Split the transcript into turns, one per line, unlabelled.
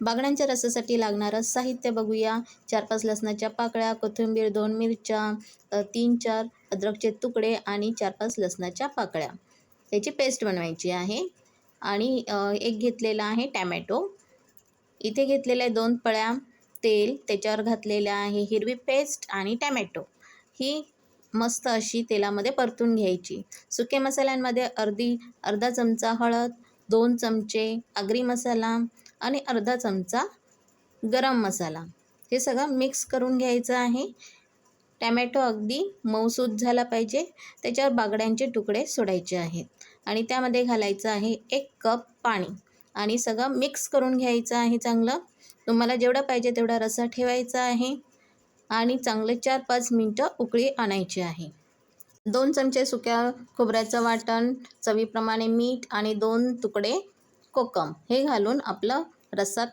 बागड्यांच्या रसासाठी लागणारं साहित्य बघूया. 4-5 लसणाच्या पाकळ्या, कोथिंबीर, 2 मिरच्या, 3-4 अद्रकचे तुकडे आणि 4-5 लसणाच्या पाकळ्या. याची पेस्ट बनवायची आहे. आणि एक घेतलेला आहे टॅमॅटो. इथे घेतलेल्या 2 पळ्या तेल, त्याच्यावर घातलेल्या आहे हिरवी पेस्ट आणि टॅमॅटो. ही मस्त अशी तेलामध्ये परतून घ्यायची. सुके मसाल्यांमध्ये अर्धा चमचा हळद, 2 चमचे आगरी मसाला आणि अर्धा चमचा गरम मसाला, हे सगळं मिक्स करून घ्यायचं आहे. टॅमॅटो अगदी मऊसूत झाला पाहिजे. त्याच्यावर बागड्यांचे तुकडे सोडायचे आहेत आणि त्यामध्ये घालायचं आहे 1 कप पाणी आणि सगळं मिक्स करून घ्यायचं आहे चांगलं. तुम्हाला जेवढा पाहिजे तेवढा रस्सा ठेवायचा आहे आणि चांगले 4-5 मिनटं उकळी आणायची आहे. 2 चमचे सुक्या खोबऱ्याचं वाटण, चवीप्रमाणे मीठ आणि 2 तुकडे कोकम हे घालून आपलं रस्सा